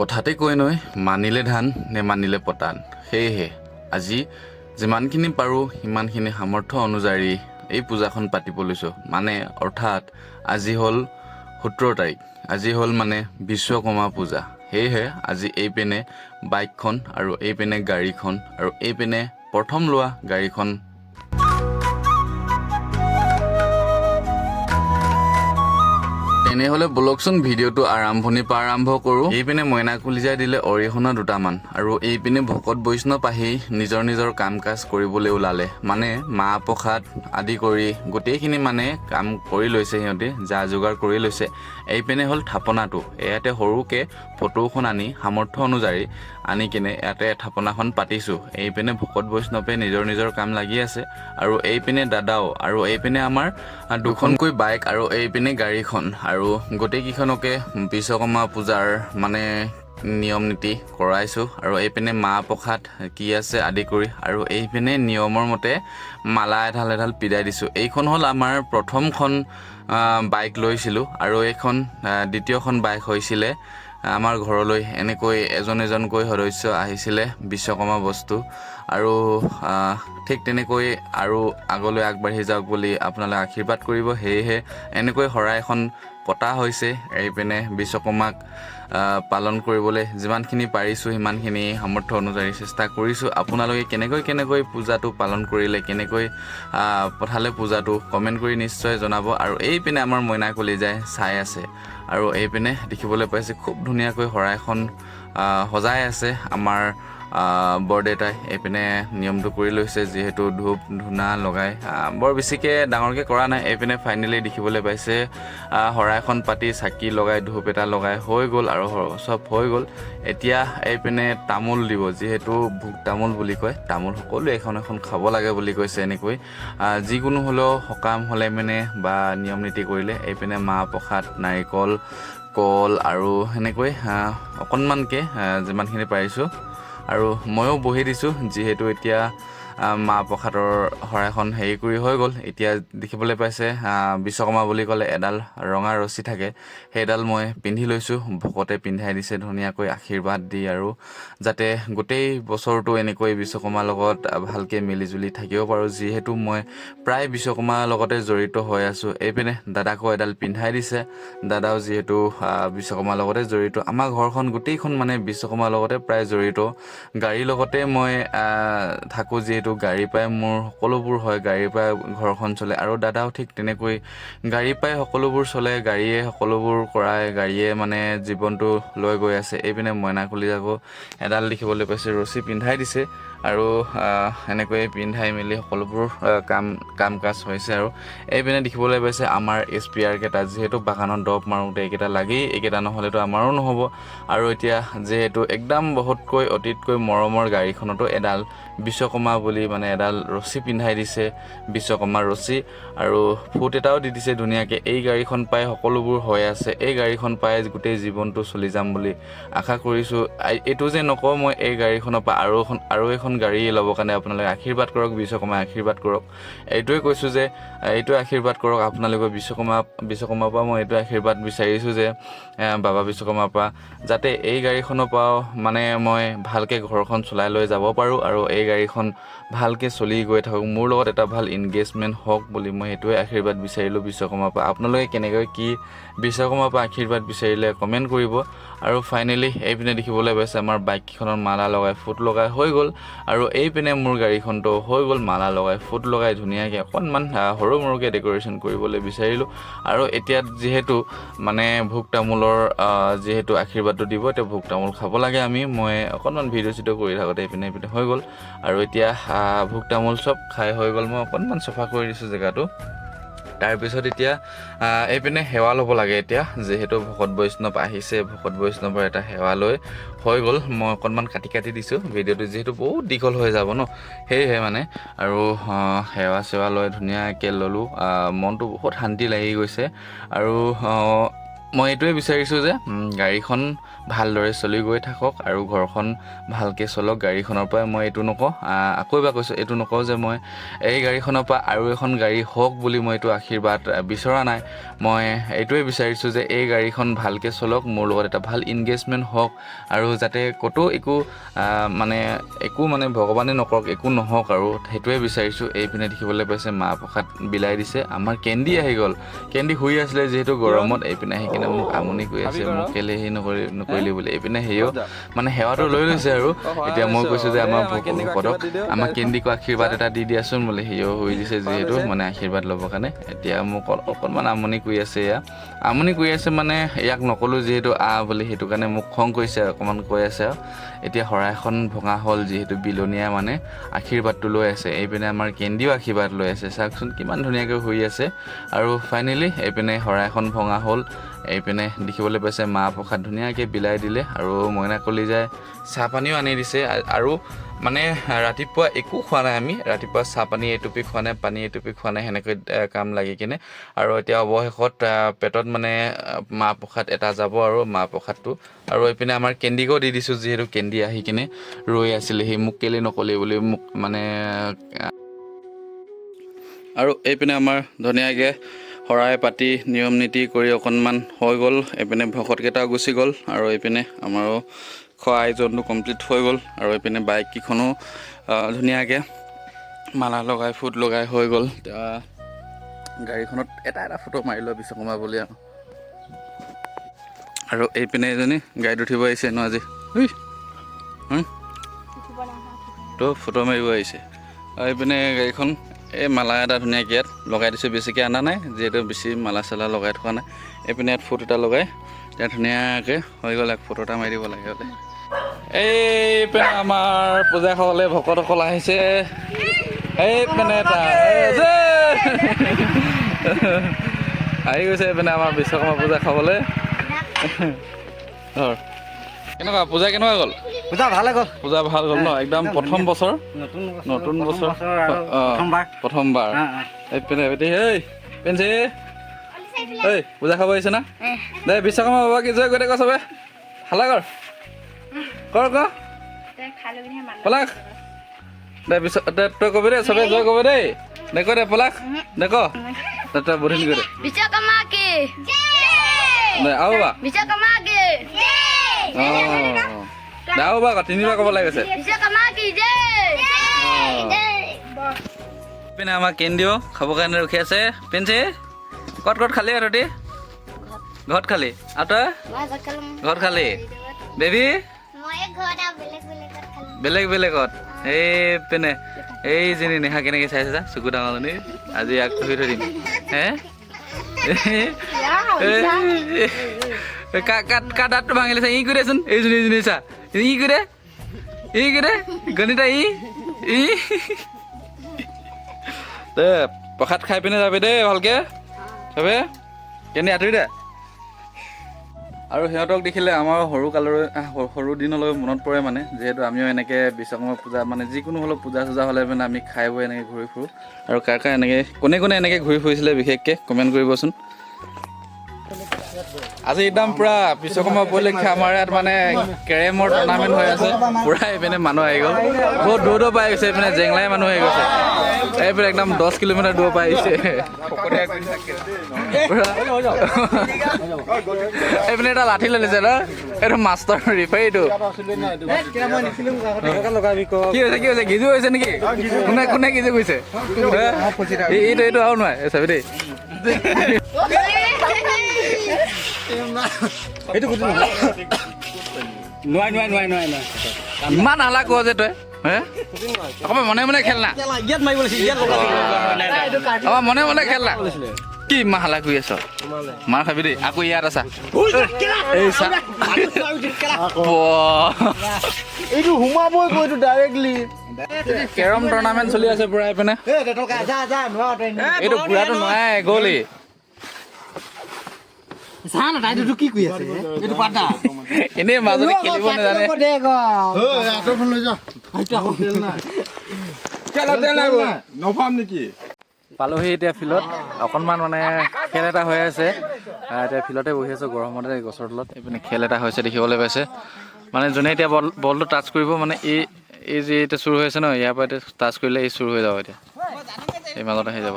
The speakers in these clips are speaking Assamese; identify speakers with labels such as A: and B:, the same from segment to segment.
A: কথাতে কৈ নহয় মানিলে ধান নে মানিলে পতান। সেয়েহে আজি যিমানখিনি পাৰোঁ সিমানখিনি সামৰ্থ্য অনুযায়ী এই পূজাখন পাতিব লৈছোঁ। মানে অৰ্থাৎ আজি হ'ল 17 তাৰিখ, আজি হ'ল মানে বিশ্বকৰ্মা পূজা। সেয়েহে আজি এইপিনে বাইকখন আৰু এইপিনে গাড়ীখন আৰু এইপিনে প্ৰথম লোৱা গাড়ীখন তেনেহ'লে বলকচোন ভিডিঅ'টো আৰম্ভণিৰ পৰা আৰম্ভ কৰোঁ। এইপিনে মইনা কলিজাই দিলে অৰিহণা দুটামান আৰু এইপিনে ভকত বৈষ্ণৱ আহি নিজৰ নিজৰ কাম কাজ কৰিবলৈ ওলালে। মানে মাহ প্ৰসাদ আদি কৰি গোটেইখিনি মানে কাম কৰি লৈছে, সিহঁতে যা যোগাৰ কৰি লৈছে। এইপিনে হ'ল থাপনাটো, ইয়াতে সৰুকৈ ফটোখন আনি সামৰ্থ্য অনুযায়ী আনি কিনে ইয়াতে থাপনাখন পাতিছোঁ। এইপিনে ভকত বৈষ্ণৱে নিজৰ নিজৰ কাম লাগি আছে আৰু এইপিনে দাদাও আৰু এইপিনে আমাৰ দুখনকৈ বাইক আৰু এইপিনে গাড়ীখন আৰু গোটেইকেইখনকে বিশ্বকৰ্মা পূজাৰ মানে নিয়ম নীতি কৰাইছোঁ। আৰু এইপিনে মাহ প্ৰসাদ কি আছে আদি কৰি আৰু এইপিনে নিয়মৰ মতে মালা এডাল এডাল পিৰাই দিছোঁ। এইখন হ'ল আমাৰ প্ৰথমখন বাইক লৈছিলোঁ আৰু এইখন দ্বিতীয়খন বাইক হৈছিলে আমাৰ ঘৰলৈ। এনেকৈ এজন এজনকৈ সদস্য আহিছিলে বিশ্বকৰ্মা বস্তু আৰু ঠিক তেনেকৈ আৰু আগলৈ আগবাঢ়ি যাওক বুলি আপোনালোকে আশীৰ্বাদ কৰিব। সেয়েহে এনেকৈ শৰাই এখন পতা হৈছে। এইপিনে বিশ্বকৰ্মাক পালন কৰিবলৈ যিমানখিনি পাৰিছোঁ সিমানখিনি সামৰ্থ্য অনুযায়ী চেষ্টা কৰিছোঁ। আপোনালোকে কেনেকৈ পূজাটো পালন কৰিলে, কেনেকৈ পঠালে পূজাটো কমেণ্ট কৰি নিশ্চয় জনাব। আৰু এইপিনে আমাৰ মইনা কলিজাই চাই আছে আৰু এইপিনে দেখিবলৈ পাইছে খুব ধুনীয়াকৈ শৰাইখন সজাই আছে আমাৰ বৰদেউতাই। এইপিনে নিয়মটো কৰি লৈছে, যিহেতু ধূপ ধূনা লগাই বৰ বেছিকৈ ডাঙৰকৈ কৰা নাই। এইপিনে ফাইনেলি দেখিবলৈ পাইছে শৰাইখন পাতি চাকি লগাই ধূপ এটা লগাই হৈ গ'ল আৰু চব হৈ গ'ল। এতিয়া এইপিনে তামোল দিব, যিহেতু ভোগ তামোল বুলি কয়। তামোল সকলোৱে এখন এখন খাব লাগে বুলি কৈছে। এনেকৈ যিকোনো হ'লেও সকাম হ'লে মানে বা নিয়ম নীতি কৰিলে এইপিনে মাহ প্ৰসাদ নাৰিকল কল আৰু সেনেকৈ অকণমানকৈ যিমানখিনি পাৰিছোঁ আৰু ময়ো বহি দিছোঁ, যিহেতু এতিয়া মাহ প্ৰসাদৰ শৰাইখন হেৰি কৰি হৈ গ'ল। এতিয়া দেখিবলৈ পাইছে বিশ্বকৰ্মা বুলি ক'লে এডাল ৰঙা ৰছী থাকে, সেইডাল মই পিন্ধি লৈছোঁ। ভকতে পিন্ধাই দিছে ধুনীয়াকৈ আশীৰ্বাদ দি, আৰু যাতে গোটেই বছৰটো এনেকৈ বিশ্বকৰ্মাৰ লগত ভালকৈ মিলিজুলি থাকিব পাৰোঁ, যিহেতু মই প্ৰায় বিশ্বকৰ্মাৰ লগতে জড়িত হৈ আছোঁ। এইপিনে দাদাকো এডাল পিন্ধাই দিছে, দাদাও যিহেতু বিশ্বকৰ্মাৰ লগতে জড়িত। আমাৰ ঘৰখন গোটেইখন মানে বিশ্বকৰ্মাৰ লগতে প্ৰায় জড়িত। গাড়ীৰ লগতে মই থাকোঁ, যিহেতু গাড়ীৰ পৰাই মোৰ সকলোবোৰ হয়, গাড়ীৰ পৰাই ঘৰখন চলে। আৰু দাদাও ঠিক তেনেকৈ গাড়ীৰ পৰাই সকলোবোৰ চলে, গাড়ীয়ে সকলোবোৰ কৰাই, গাড়ীয়ে মানে জীৱনটো লৈ গৈ আছে। এইপিনে মইনা কলিজাকো এডাল দেখিবলৈ পাইছে ৰছী পিন্ধাই দিছে আৰু এনেকৈয়ে পিন্ধাই মেলি সকলোবোৰ কাম কাজ হৈছে। আৰু এইপিনে দেখিবলৈ পাইছে আমাৰ স্পেয়াৰকেইটা, যিহেতু বাগানত দৰৱ মাৰোঁতে এইকেইটা লাগেই, এইকেইটা নহ'লেতো আমাৰো নহ'ব। আৰু এতিয়া যিহেতু একদম বহুতকৈ অতিতকৈ মৰমৰ গাড়ীখনতো এডাল বিশ্বকৰ্মা বুলি মানে এডাল ৰছী পিন্ধাই দিছে, বিশ্বকৰ্মাৰ ৰছী, আৰু ফুট এটাও দি দিছে ধুনীয়াকৈ। এই গাড়ীখন পাই সকলোবোৰ হৈ আছে, এই গাড়ীখন পাই গোটেই জীৱনটো চলি যাম বুলি আশা কৰিছোঁ। এইটো যে নকওঁ মই এই গাড়ীখনৰ পৰা আৰু এখন গাড়ী ল'বৰ কাৰণে আপোনালোকে আশীৰ্বাদ কৰক, বিশ্বকৰ্মাই আশীৰ্বাদ কৰক। এইটোৱে কৈছোঁ যে এইটোৱে আশীৰ্বাদ কৰক আপোনালোকে বিশ্বকৰ্মাৰ পৰা মই এইটো আশীৰ্বাদ বিচাৰিছোঁ যে বাবা বিশ্বকৰ্মাৰ পৰা যাতে এই গাড়ীখনৰ পৰাও মানে মই ভালকৈ ঘৰখন চলাই লৈ যাব পাৰোঁ আৰু এই গাড়ীখন ভালকৈ চলি গৈ থাকক, মোৰ লগত এটা ভাল ইনগেজমেণ্ট হওক বুলি মই সেইটোৱে আশীৰ্বাদ বিচাৰিলোঁ বিশ্বকৰ্মাৰ পৰা। আপোনালোকে কেনেকৈ কি বিশ্বকৰ্মাৰ পৰা আশীৰ্বাদ বিচাৰিলে কমেণ্ট কৰিব। আৰু ফাইনেলি এইপিনে দেখিবলৈ পাইছে আমাৰ বাইককেইখনত মালা লগাই ফুট লগাই হৈ গ'ল, আৰু এইপিনে মোৰ গাড়ীখনটো হৈ গ'ল মালা লগাই ফুট লগাই ধুনীয়াকৈ অকণমান সৰু মৰুকৈ ডেক'ৰেশ্যন কৰিবলৈ বিচাৰিলোঁ। আৰু এতিয়া যিহেতু মানে ভোগ তামোলৰ যিহেতু আশীৰ্বাদটো দিব, এতিয়া ভোগ তামোল খাব লাগে মই অকণমান ভিডিঅ' চিডিঅ' কৰি থাকোঁতে এইপিনে হৈ গ'ল। আৰু এতিয়া ভোগ তামোল চব খাই হৈ গ'ল, মই অকণমান চফা কৰি দিছোঁ জেগাটো। তাৰপিছত এতিয়া এইপিনে সেৱা ল'ব লাগে। এতিয়া যিহেতু ভকত বৈষ্ণৱ আহিছে, ভকত বৈষ্ণৱৰ এটা সেৱা লৈ হৈ গ'ল। মই অকণমান কাটি দিছোঁ ভিডিঅ'টো, যিহেতু বহুত দীঘল হৈ যাব ন, সেয়েহে মানে। আৰু সেৱা চেৱা লৈ ধুনীয়াকৈ ল'লোঁ, মনটো বহুত শান্তি লাগি গৈছে। আৰু মই এইটোৱে বিচাৰিছোঁ যে গাড়ীখন ভালদৰে চলি গৈ থাকক আৰু ঘৰখন ভালকৈ চলক। গাড়ীখনৰ পৰাই মই এইটো নকওঁ, আকৌ এবাৰ কৈছোঁ, এইটো নকওঁ যে মই এই গাড়ীখনৰ পৰা আৰু এখন গাড়ী হওক বুলি মই এইটো আশীৰ্বাদ বিচৰা নাই। মই এইটোৱে বিচাৰিছোঁ যে এই গাড়ীখন ভালকৈ চলক, মোৰ লগত এটা ভাল ইনগেজমেণ্ট হওক আৰু যাতে ক'তো একো মানে ভগৱানে নকৰক, একো নহওক আৰু সেইটোৱে বিচাৰিছোঁ। এইপিনে দেখিবলৈ পাইছে মাহ প্ৰসাদ বিলাই দিছে। আমাৰ কেণ্ডি আহি গ'ল। কেণ্ডি শুই আছিলে যিহেতু গৰমত, এইপিনে আহি কিনে মোক আমনি কৰি আছে, মোক কেলে সেই নকৰিলি বুলি। এইপিনে সেয়েও মানে সেৱাটো লৈ লৈছে আৰু এতিয়া মই কৈছোঁ যে আমাৰ ভকতক আমাৰ কেণ্ডিকো আশীৰ্বাদ এটা দি দিয়াচোন বুলি। সেয়েও শুই দিছে যিহেতু মানে আশীৰ্বাদ ল'বৰ কাৰণে। এতিয়া মোক অকণমান আমনি কৰি আছে, আমনি কৰি আছে মানে ইয়াক নক'লোঁ যিহেতু বুলি, সেইটো কাৰণে মোক খং কৰিছে, অকণমান কৈ আছে আৰু। এতিয়া শৰাইখন ভঙা হ'ল যিহেতু বিলনীয়া মানে আশীৰ্বাদটো লৈ আছে। এইপিনে আমাৰ কেণ্ডিও আশীৰ্বাদ লৈ আছে, চাওকচোন কিমান ধুনীয়াকৈ শুই আছে। আৰু ফাইনেলি এইপিনে শৰাইখন ভঙা হ'ল। এইপিনে দেখিবলৈ পাইছে মাহ প্ৰসাদ ধুনীয়াকৈ বিলাই দিলে আৰু মইনা কলিজাই চাহপানীও আনি দিছে। আৰু মানে ৰাতিপুৱা একো খোৱা নাই আমি, ৰাতিপুৱা চাহপানী এটুপি খোৱা নাই, পানী এটুপি খোৱা নাই, সেনেকৈ কাম লাগি কিনে। আৰু এতিয়া অৱশেষত পেটত মানে মাহ প্ৰসাদ এটা যাব আৰু মাহ প্ৰসাদটো। আৰু এইপিনে আমাৰ কেণ্ডিকো দি দিছোঁ যিহেতু কেণ্ডি আহি কিনে ৰৈ আছিলে, সি মোক কেলে নক'লি বুলি মোক মানে। আৰু এইপিনে আমাৰ ধুনীয়াকৈ শৰাই পাতি নিয়ম নীতি কৰি অকণমান হৈ গ'ল। এইপিনে ভকতকেইটাও গুচি গ'ল আৰু এইপিনে আমাৰো খোৱা আয়োজনটো কমপ্লিট হৈ গ'ল। আৰু এইপিনে বাইককেইখনো ধুনীয়াকৈ মালা লগাই ফুট লগাই হৈ গ'ল। এতিয়া গাড়ীখনত এটা ফটো মাৰি লোৱা বিশ্বকৰ্মা বুলি আৰু এইপিনে এজনী গাড়ীত উঠিব আহিছে ন আজি, তো ফটো মাৰিব আহিছে। আৰু এইপিনে গাড়ীখন এই মালা এটা ধুনীয়াকৈ ইয়াত লগাই দিছোঁ, বেছিকৈ অনা নাই যিহেতু বেছি মালা চালা লগাই থকা নাই। এইপিনে ইয়াত ফুট এটা লগাই এতিয়া ধুনীয়াকৈ হৈ গ'ল। এক ফটো এটা মাৰি দিব লাগে হ'লে। এইপিনে আমাৰ পূজাসকলে ভকতসকল আহিছে। এইপিনে এটা আহি গৈছে এইপিনে আমাৰ বিশ্বকৰ্মা পূজা খাবলৈ। ধৰ কেনেকুৱা পূজা কেনেকুৱা গ'ল?
B: পূজা ভালে গ'ল,
A: পূজা ভাল গ'ল ন? একদম প্ৰথম বছৰ, নতুন বছৰ প্ৰথমবাৰ। এইপিনে এই পেঞ্চি এই পূজা খাব আহিছে না? দে বিশ্বকৰ্মা বাবা কি জয় কৰি ক চবে হালা কৰ পলাশ দে তই কবি দে, চবে জয় কবি দেই। দে ক দে পলাশ দে ক তই বধিন কৰি দে আও বা দে আও বা তিনিবাৰ ক'ব লাগিছে। পিনে আমাৰ কেন্দ্ৰীয় খাবৰ কাৰণে ৰখি আছে। পেঞ্চি ক'ত খালি আৰু তহঁতি? ঘৰত খালি আৰু তই? ঘৰত খালি। বেবী বেলেগ বেলেগত। এই পিনে এইজনী নেহা কেনেকৈ চাইছে যা, চকু ডাঙৰজনী। আজি ইয়াক ধৰি থৈ দিম হে। কাৰ দাঁতটো ভাঙি লৈছে? ই কৰিদেচোন, এইজনী চা, ই কৰে গণিতা ই দে প্ৰসাদ খাই পিনে যাবি দেই ভালকৈ চবে। কেনে আঁতৰি দে। আৰু সিহঁতক দেখিলে আমাৰ সৰু দিনলৈ মনত পৰে মানে, যিহেতু আমিও এনেকৈ বিশ্বকৰ্মা পূজা মানে যিকোনো হ'লেও পূজা চূজা হ'লে মানে আমি খাই বৈ এনেকৈ ঘূৰি ফুৰোঁ। আৰু কাৰ এনেকৈ কোনে এনেকৈ ঘূৰি ফুৰিছিলে বিশেষকৈ কমেণ্ট কৰিবচোন। আজি একদম পুৰা বিশ্বকৰ্মা উপলক্ষে আমাৰ ইয়াত মানে কেৰেমৰ টুৰ্ণামেণ্ট হৈ আছে। পুৰা এইপিনে মানুহ আহি গ'ল, বহুত দূৰ পাই আহিছে। এইপিনে জেংলাই মানুহ আহি গৈছে, এইপিনে একদম 10 কিলোমিটাৰ দূৰ পাই আহিছে। এইপিনে এটা লাঠি লৈ লৈছে ন, এইটো মাষ্টৰ ৰিফাৰীটো। কি হৈছে গিজু হৈছে নেকি? কোনে গিজু কৰিছে? এইটো আৰু নহয় চাবি দেই। ইমান হালা ক যে তই অকমান মনে মনে খেল না, মনে মনে খেল না। কি ইমান হালা কৰি আছ? মাৰ খাবি দেই। আকৌ ইয়াত আছা কেৰম টুৰ্ণামেণ্ট চলি আছে পুৰা এইপিনে। এইটো পুৰাটো নোৱাৰে গ'লি এনেই মাজতে খেলিব নাজানে। পালোহি এতিয়া ফিল্ডত, অকণমান মানে খেল এটা হৈ আছে। এতিয়া ফিল্ডতে বহি আছোঁ গৰমতে গছৰ তলত। এইপিনে খেল এটা হৈছে দেখিবলৈ পাইছে। মানে যোনে এতিয়া বলটো টাচ কৰিব মানে এই যে এতিয়া চুৰ হৈ আছে ন, ইয়াৰ পৰা এতিয়া টাচ কৰিলে এই চুৰ হৈ যাব। এতিয়া এই মাজত আহি যাব।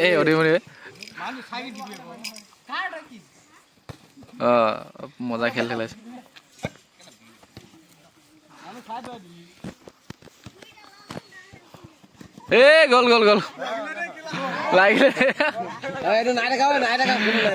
A: এই অধিমণি মজা খেল খেলাইছে। গ'ল লাগিলে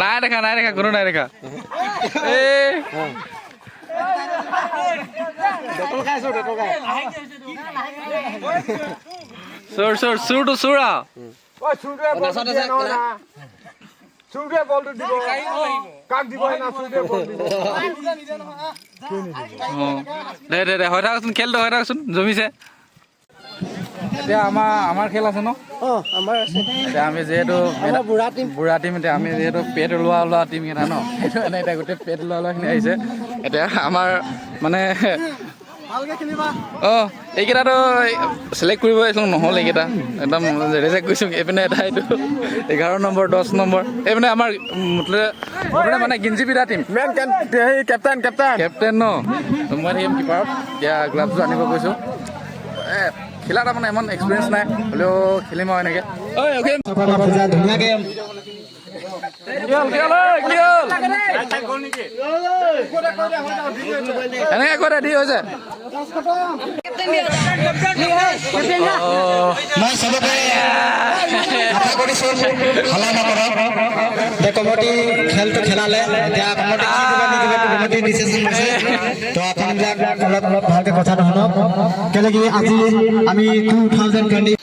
A: নাই দেখা কোনো নাই দেখা। চুৰটো চুৰ হৈ থাকচোন, খেলটো হৈ থাকচোন, জমিছে। এতিয়া আমাৰ খেল আছে ন? এতিয়া আমি যিহেতু বুঢ়া টিম, এতিয়া আমি যিহেতু পেট ওলোৱা টিম কেইটা ন, সেইটো কাৰণে এতিয়া গোটেই পেট ওলোৱাখিনি আহিছে। এতিয়া আমাৰ মানে এইকেইটাতো চিলেক্ট কৰিব আহিছিলোঁ, নহ'ল এইকেইটা একদম ৰিজেক্ট কৰিছোঁ। এইপিনে এটা এইটো 11 নম্বৰ 10 নম্বৰ এইপিনে আমাৰ মুঠতে মানে গিঞ্জিপিটা টিম। কেপ্টেইন ন, মই থাকিম কিপাৰত। এতিয়া গ্লাভছটো আনিব গৈছোঁ। খেলা তাৰমানে ইমান এক্সপিৰিয়েঞ্চ নাই, হ'লেও খেলিম আৰু এনেকৈ। ধুনীয়াকৈ এনেকৈ কৈ দি হৈছে।
B: মই চবকে আশা কৰিছোঁ হালা নকৰক। কমিটি খেলটো খেলালে, এতিয়া কমিটি কি দিব নিদিব কমিটি ডিচিশ্যন লৈছে। তো আপোনালোক অলপ ভালকৈ কথাটো শুনক, কেলৈ কি আজি আমি 2020